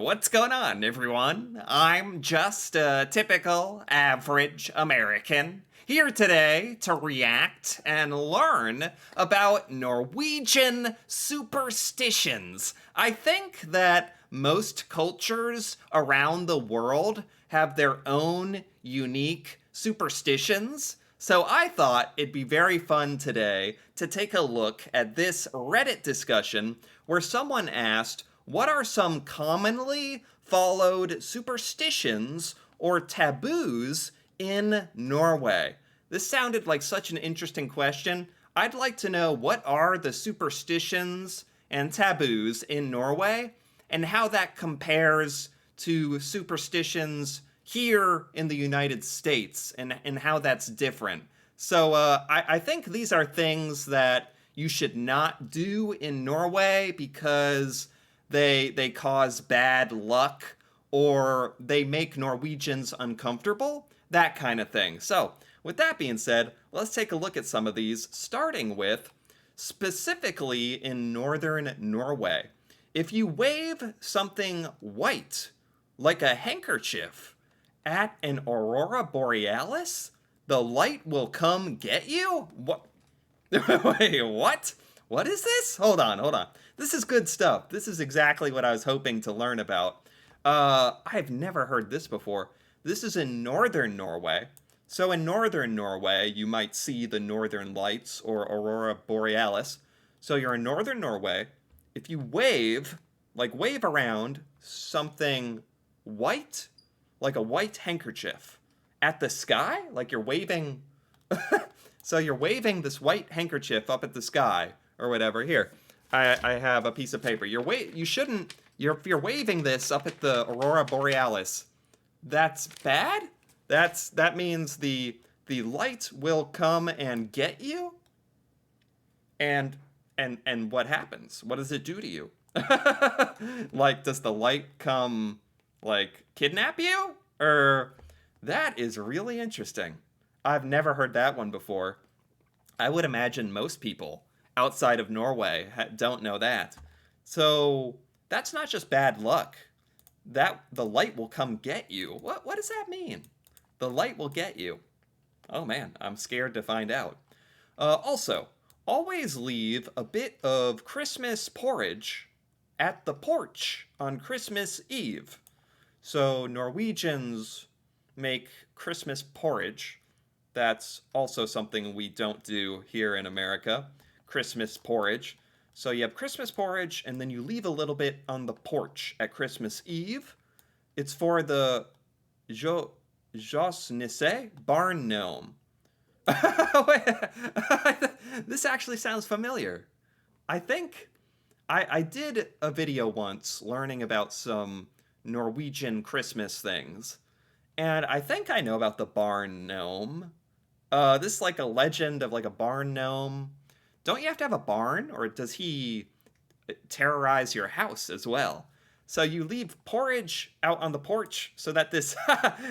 What's going on, everyone? I'm just a typical average American here today to react and learn about Norwegian superstitions. I think that most cultures around the world have their own unique superstitions. So I thought it'd be very fun today to take a look at this Reddit discussion where someone asked, what are some commonly followed superstitions or taboos in Norway? This sounded like such an interesting question. I'd like to know, what are the superstitions and taboos in Norway and how that compares to superstitions here in the United States, and how that's different. So I think these are things that you should not do in Norway because they cause bad luck or they make Norwegians uncomfortable, that kind of thing. So with that being said, let's take a look at some of these, starting with specifically in northern Norway. If you wave something white, like a handkerchief, at an aurora borealis, the light will come get you? What? Wait, what? What is this? Hold on. This is good stuff. This is exactly what I was hoping to learn about. I've never heard this before. This is in northern Norway. So in northern Norway, you might see the northern lights or aurora borealis. So you're in northern Norway. If you wave, like wave around something white, like a white handkerchief, at the sky, like you're waving. So you're waving this white handkerchief up at the sky or whatever. Here, I have a piece of paper. You shouldn't. If you're waving this up at the aurora borealis, that's bad. That means the light will come and get you. And what happens? What does it do to you? Like, does the light come, like, kidnap you? Or that is really interesting. I've never heard that one before. I would imagine most people outside of Norway don't know that. So that's not just bad luck. That the light will come get you. What does that mean? The light will get you. Oh man, I'm scared to find out. Also, always leave a bit of Christmas porridge at the porch on Christmas Eve. So Norwegians make Christmas porridge. That's also something we don't do here in America. Christmas porridge. So you have Christmas porridge, and then you leave a little bit on the porch at Christmas Eve. It's for the Josnisse barn gnome. This actually sounds familiar. I think I did a video once learning about some Norwegian Christmas things, and I think I know about the barn gnome. This is like a legend of like a barn gnome. Don't you have to have a barn, or does he terrorize your house as well? So you leave porridge out on the porch so that this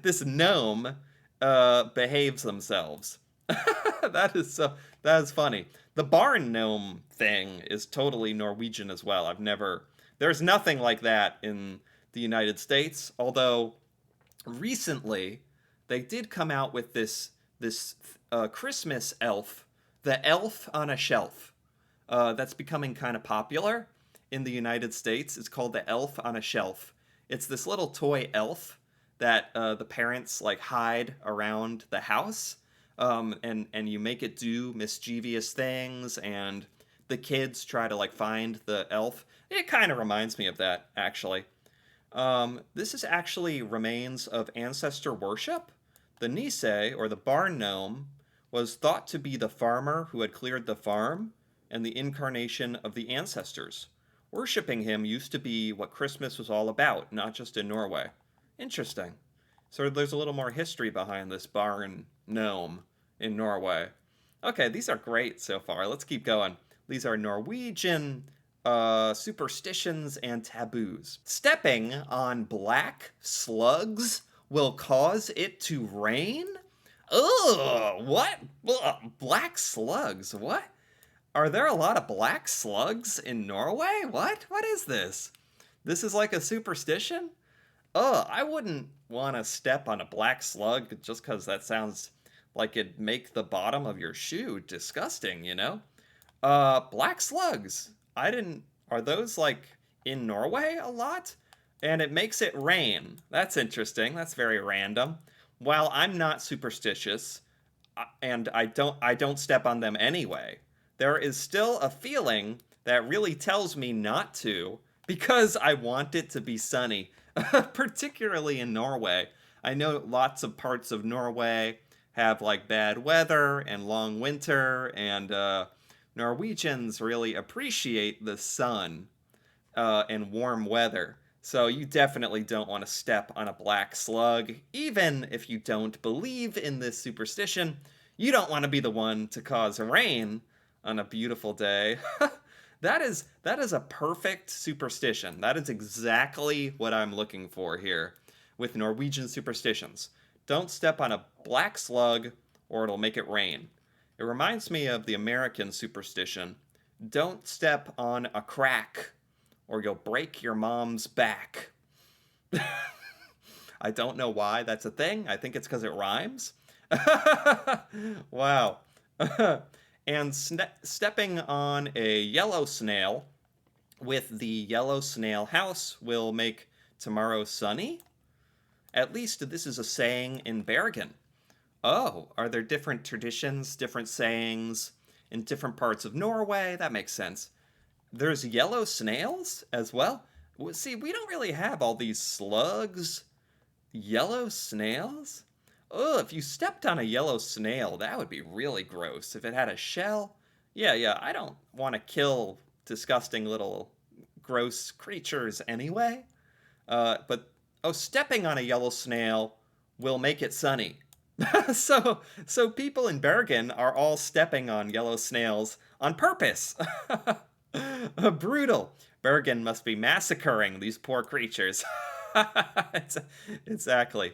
this gnome behaves themselves. That is funny. The barn gnome thing is totally Norwegian as well. There's nothing like that in the United States, although recently they did come out with this Christmas elf, the elf on a shelf. That's becoming kind of popular in the United States. It's called the elf on a shelf. It's this little toy elf that the parents like hide around the house, and you make it do mischievous things, and the kids try to like find the elf. It kind of reminds me of that, actually. This is actually remains of ancestor worship. The Nisse, or the barn gnome, was thought to be the farmer who had cleared the farm and the incarnation of the ancestors. Worshipping him used to be what Christmas was all about, not just in Norway. Interesting. So there's a little more history behind this barn gnome in Norway. Okay, these are great so far. Let's keep going. These are Norwegian superstitions and taboos. Stepping on black slugs will cause it to rain? Ugh, what? Ugh, black slugs, what? Are there a lot of black slugs in Norway? What is this? This is like a superstition? Ugh, I wouldn't want to step on a black slug just because that sounds like it'd make the bottom of your shoe disgusting, you know? Black slugs. I didn't. Are those like in Norway a lot? And it makes it rain. That's interesting. That's very random. While I'm not superstitious, and I don't step on them anyway, there is still a feeling that really tells me not to because I want it to be sunny, particularly in Norway. I know lots of parts of Norway have like bad weather and long winter, and Norwegians really appreciate the sun and warm weather. So you definitely don't want to step on a black slug, even if you don't believe in this superstition. You don't want to be the one to cause rain on a beautiful day. That is a perfect superstition. That is exactly what I'm looking for here with Norwegian superstitions. Don't step on a black slug or it'll make it rain. It reminds me of the American superstition. Don't step on a crack or you'll break your mom's back. I don't know why that's a thing. I think it's because it rhymes. Wow. And stepping on a yellow snail with the yellow snail house will make tomorrow sunny? At least this is a saying in Bergen. Oh, are there different traditions, different sayings in different parts of Norway? That makes sense. There's yellow snails as well? See, we don't really have all these slugs. Yellow snails? Oh, if you stepped on a yellow snail, that would be really gross. If it had a shell, yeah, I don't want to kill disgusting little gross creatures anyway. But stepping on a yellow snail will make it sunny. So people in Bergen are all stepping on yellow snails on purpose. Brutal. Bergen must be massacring these poor creatures. Exactly.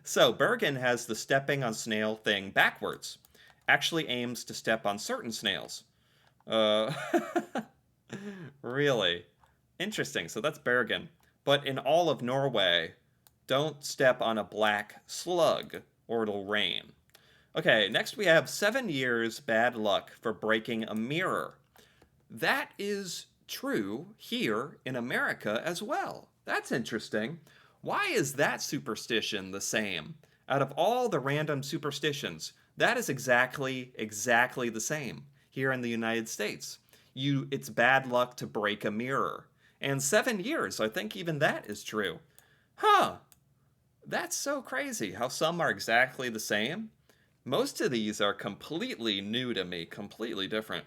So Bergen has the stepping on snail thing backwards. Actually aims to step on certain snails. Uh, really interesting. So that's Bergen. But in all of Norway, don't step on a black slug or it'll rain. Okay, next we have 7 years bad luck for breaking a mirror. That is true here in America as well. That's interesting. Why is that superstition the same? Out of all the random superstitions, that is exactly the same here in the United States. It's bad luck to break a mirror. And 7 years, I think even that is true. Huh. That's so crazy how some are exactly the same. Most of these are completely new to me, completely different.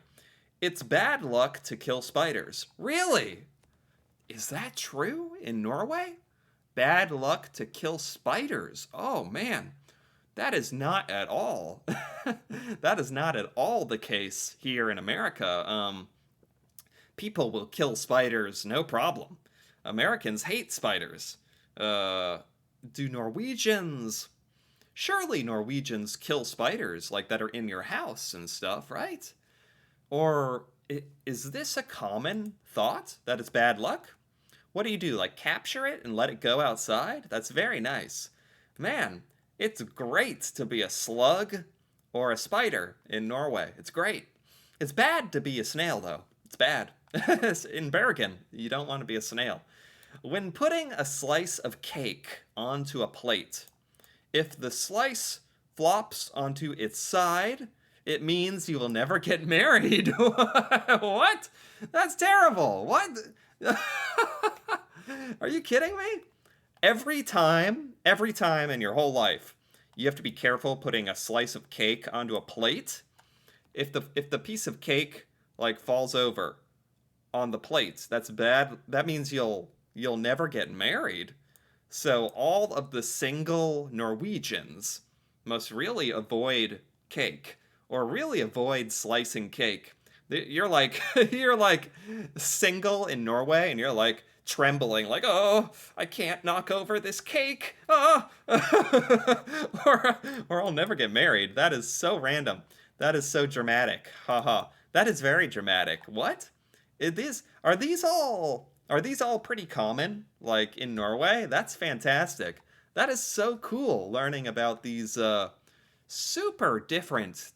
It's bad luck to kill spiders. Really? Is that true in Norway? Bad luck to kill spiders. Oh man, that is not at all. That is not at all the case here in America. People will kill spiders, no problem. Americans hate spiders. Do Norwegians? Surely Norwegians kill spiders like that are in your house and stuff, right? Or is this a common thought that it's bad luck? What do you do? Like capture it and let it go outside? That's very nice. Man, it's great to be a slug or a spider in Norway. It's great. It's bad to be a snail, though. It's bad. In Bergen, you don't want to be a snail. When putting a slice of cake onto a plate, if the slice flops onto its side, it means you will never get married. What? That's terrible. What? Are you kidding me? Every time in your whole life, you have to be careful putting a slice of cake onto a plate. If the piece of cake like falls over on the plate, that's bad. That means you'll never get married. So all of the single Norwegians must really avoid cake or really avoid slicing cake. You're like you're like single in Norway and you're like trembling like, oh, I can't knock over this cake. Oh. or I'll never get married. That is so random. That is so dramatic. Haha. That is very dramatic. What? Are these all pretty common? Like in Norway? That's fantastic. That is so cool learning about these super different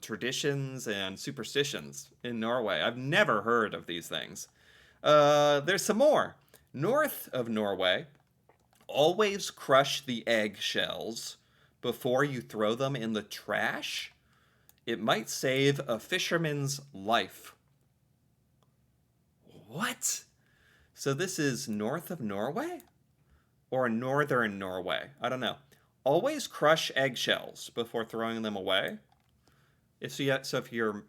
traditions and superstitions in Norway. I've never heard of these things. There's some more. North of Norway, always crush the eggshells before you throw them in the trash. It might save a fisherman's life. What? So this is north of Norway? Or northern Norway? I don't know. Always crush eggshells before throwing them away. So if you're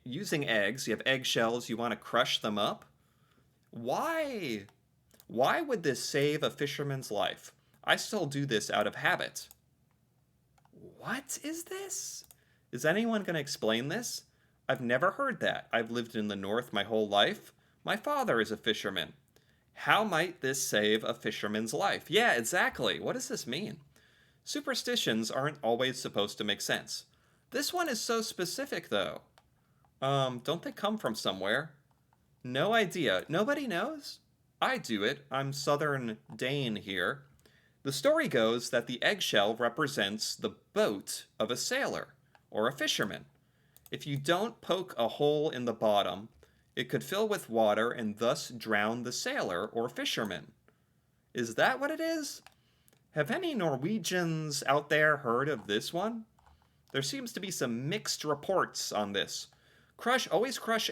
using eggs, you have eggshells, you want to crush them up. Why? Why would this save a fisherman's life? I still do this out of habit. What is this? Is anyone going to explain this? I've never heard that. I've lived in the north my whole life. My father is a fisherman. How might this save a fisherman's life? Yeah, exactly. What does this mean? Superstitions aren't always supposed to make sense. This one is so specific, though. Don't they come from somewhere? No idea. Nobody knows? I do it. I'm Southern Dane here. The story goes that the eggshell represents the boat of a sailor or a fisherman. If you don't poke a hole in the bottom, it could fill with water and thus drown the sailor or fisherman. Is that what it is? Have any Norwegians out there heard of this one? There seems to be some mixed reports on this. Always crush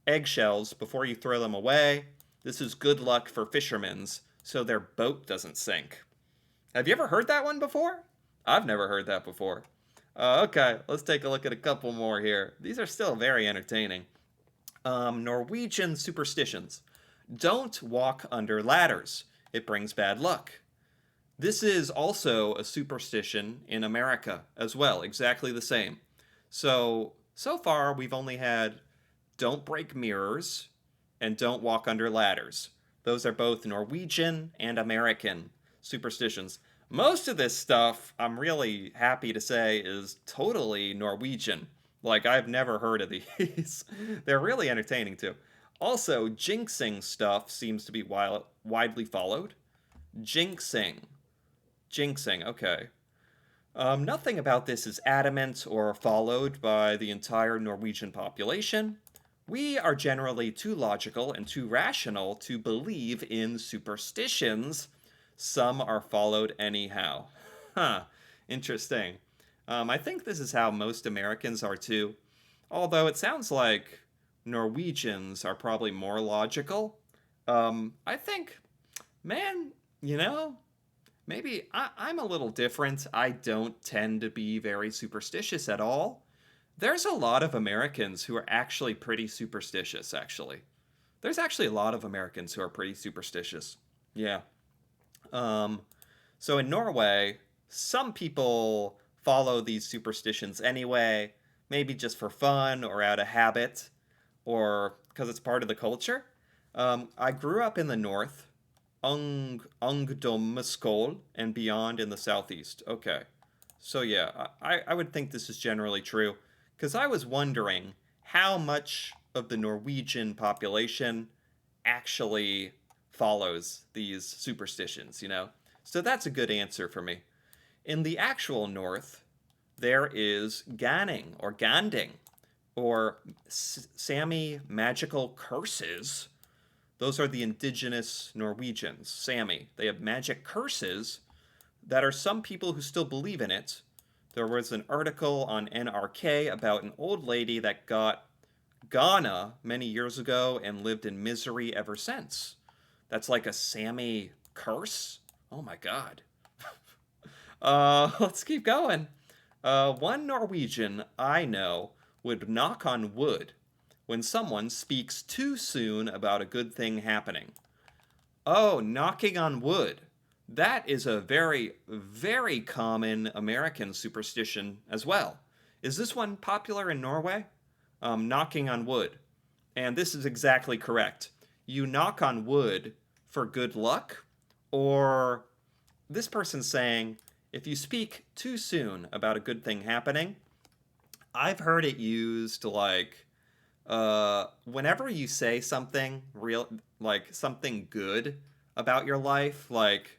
eggshells before you throw them away. This is good luck for fishermen, so their boat doesn't sink. Have you ever heard that one before? I've never heard that before. Okay, let's take a look at a couple more here. These are still very entertaining. Norwegian superstitions. Don't walk under ladders. It brings bad luck. This is also a superstition in America as well, exactly the same. So far we've only had don't break mirrors and don't walk under ladders. Those are both Norwegian and American superstitions. Most of this stuff, I'm really happy to say, is totally Norwegian. Like, I've never heard of these. They're really entertaining, too. Also, jinxing stuff seems to be widely followed. Jinxing. Jinxing, okay. Nothing about this is adamant or followed by the entire Norwegian population. We are generally too logical and too rational to believe in superstitions. Some are followed anyhow. Huh, interesting. I think this is how most Americans are too. Although it sounds like Norwegians are probably more logical. I think, man, maybe I'm a little different. I don't tend to be very superstitious at all. There's a lot of Americans who are actually pretty superstitious, actually. There's actually a lot of Americans who are pretty superstitious. Yeah. Um, so in Norway, some people follow these superstitions anyway, maybe just for fun or out of habit or because it's part of the culture. I grew up in the north, Ungdomsskole, and beyond in the southeast. Okay. So yeah, I would think this is generally true because I was wondering how much of the Norwegian population actually follows these superstitions. So that's a good answer for me. In the actual north, there is ganning or ganding or Sami magical curses. Those are the indigenous Norwegians, Sami. They have magic curses that are some people who still believe in it. There was an article on NRK about an old lady that got Ghana many years ago and lived in misery ever since. That's like a Sami curse? Oh my god. Let's keep going. One Norwegian I know would knock on wood when someone speaks too soon about a good thing happening. Oh, knocking on wood. That is a very, very common American superstition as well. Is this one popular in Norway? Knocking on wood. And this is exactly correct. You knock on wood for good luck, or this person's saying, if you speak too soon about a good thing happening, I've heard it used like Whenever you say something real, like something good about your life, like,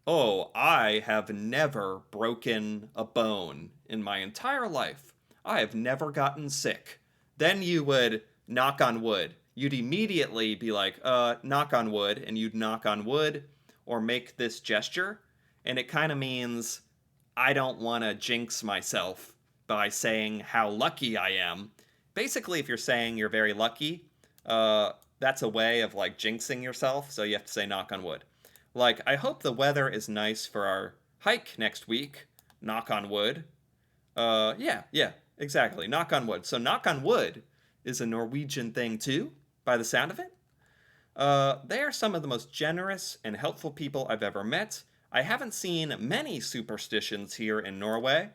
oh, I have never broken a bone in my entire life. I have never gotten sick. Then you would knock on wood. You'd immediately be like, knock on wood, and you'd knock on wood or make this gesture. And it kind of means I don't want to jinx myself by saying how lucky I am. Basically, if you're saying you're very lucky, that's a way of like jinxing yourself. So you have to say knock on wood. Like, I hope the weather is nice for our hike next week. Knock on wood. Yeah, exactly. Knock on wood. So, knock on wood is a Norwegian thing too, by the sound of it. They are some of the most generous and helpful people I've ever met. I haven't seen many superstitions here in Norway.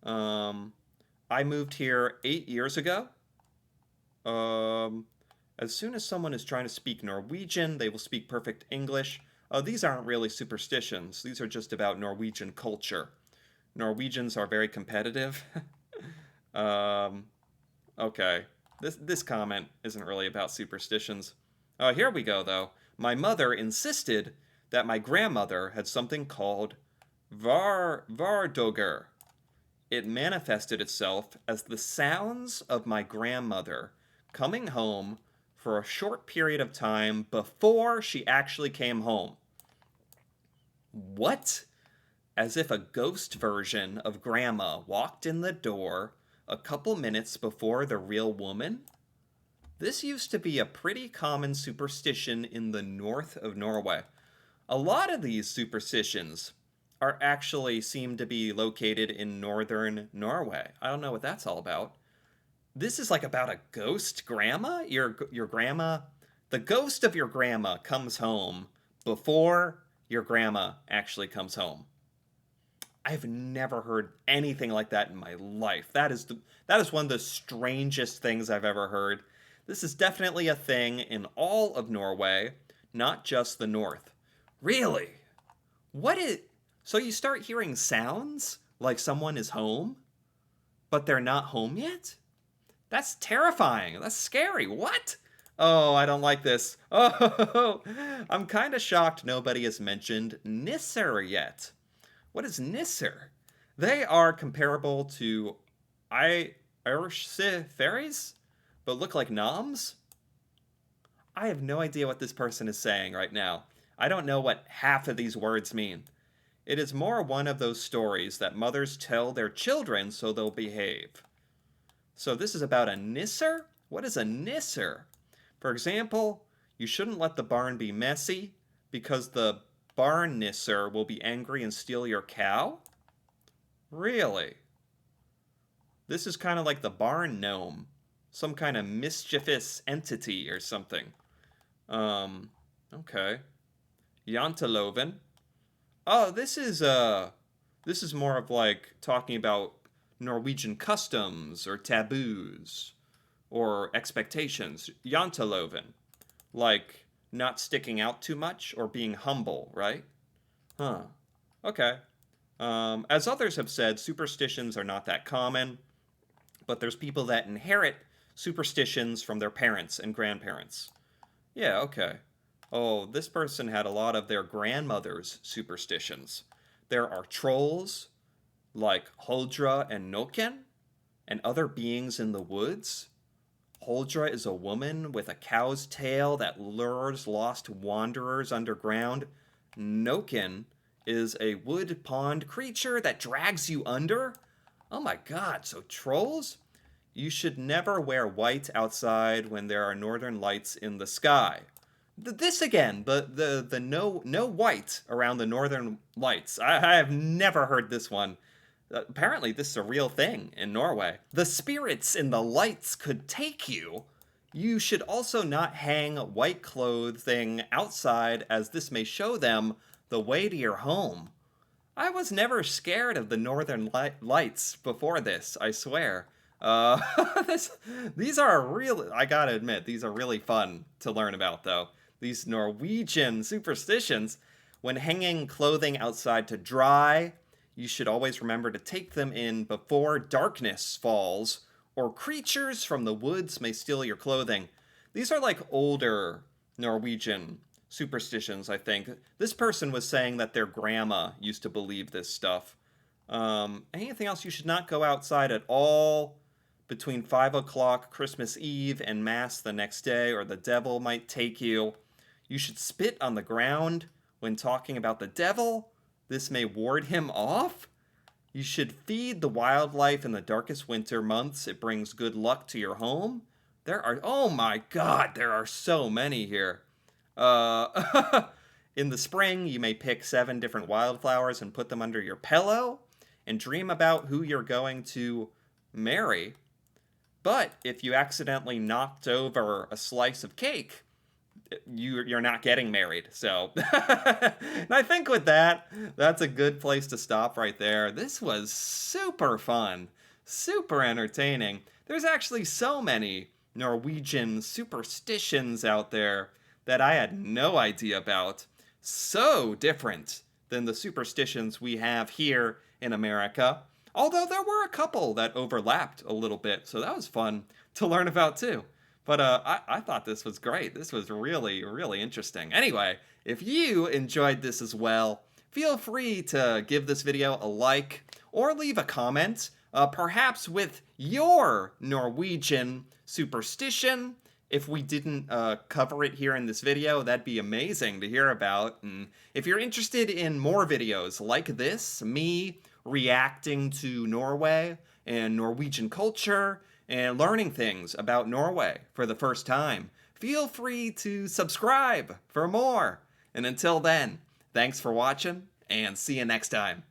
Um, I moved here 8 years ago. Um, as soon as someone is trying to speak Norwegian, they will speak perfect English. These aren't really superstitions. These are just about Norwegian culture. Norwegians are very competitive. um, okay. This comment isn't really about superstitions. Here we go, though. My mother insisted that my grandmother had something called Vardogr. It manifested itself as the sounds of my grandmother coming home for a short period of time before she actually came home. What? As if a ghost version of Grandma walked in the door a couple minutes before the real woman? This used to be a pretty common superstition in the north of Norway. A lot of these superstitions are actually seem to be located in northern Norway. I don't know what that's all about. This is like about a ghost grandma? Your grandma, the ghost of your grandma comes home before your grandma actually comes home. I've never heard anything like that in my life. That is one of the strangest things I've ever heard. This is definitely a thing in all of Norway, not just the north. Really? What is So you start hearing sounds like someone is home, but they're not home yet? That's terrifying. That's scary. What? Oh, I don't like this. Oh, I'm kind of shocked nobody has mentioned Nisser yet. What is Nisser? They are comparable to Irish fairies, but look like noms. I have no idea what this person is saying right now. I don't know what half of these words mean. It is more one of those stories that mothers tell their children so they'll behave. So this is about a nisser? What is a nisser? For example, you shouldn't let the barn be messy because the barn nisser will be angry and steal your cow? Really? This is kind of like the barn gnome, some kind of mischievous entity or something. Um, okay. Janteloven. Oh, this is more of like talking about Norwegian customs or taboos or expectations. Janteloven. Like not sticking out too much or being humble, right? Huh. Okay. As others have said, superstitions are not that common, but there's people that inherit superstitions from their parents and grandparents. Yeah, okay. Oh, this person had a lot of their grandmother's superstitions. There are trolls, like Huldra and Noken, and other beings in the woods. Huldra is a woman with a cow's tail that lures lost wanderers underground. Noken is a wood pond creature that drags you under. Oh my god, so trolls? You should never wear white outside when there are northern lights in the sky. This again, the no white around the northern lights. I have never heard this one. Apparently, this is a real thing in Norway. The spirits in the lights could take you. You should also not hang white clothing outside, as this may show them the way to your home. I was never scared of the northern lights before this, I swear. Uh, these are really, I gotta admit, these are really fun to learn about, though. These Norwegian superstitions. When hanging clothing outside to dry, you should always remember to take them in before darkness falls, or creatures from the woods may steal your clothing. These are like older Norwegian superstitions, I think. This person was saying that their grandma used to believe this stuff. Anything else? You should not go outside at all between 5 o'clock Christmas Eve and Mass the next day, or the devil might take you. You should spit on the ground when talking about the devil. This may ward him off. You should feed the wildlife in the darkest winter months. It brings good luck to your home. Oh my god, there are so many here. In the spring, you may pick 7 different wildflowers and put them under your pillow and dream about who you're going to marry. But if you accidentally knocked over a slice of cake, you're not getting married. So, and I think with that, that's a good place to stop right there. This was super fun, super entertaining. There's actually so many Norwegian superstitions out there that I had no idea about. So different than the superstitions we have here in America. Although there were a couple that overlapped a little bit, so that was fun to learn about too. But I thought this was great. This was really, really interesting. Anyway, if you enjoyed this as well, feel free to give this video a like or leave a comment, perhaps with your Norwegian superstition. If we didn't cover it here in this video, that'd be amazing to hear about. And if you're interested in more videos like this, me reacting to Norway and Norwegian culture and learning things about Norway for the first time, feel free to subscribe for more. And until then, thanks for watching and see you next time.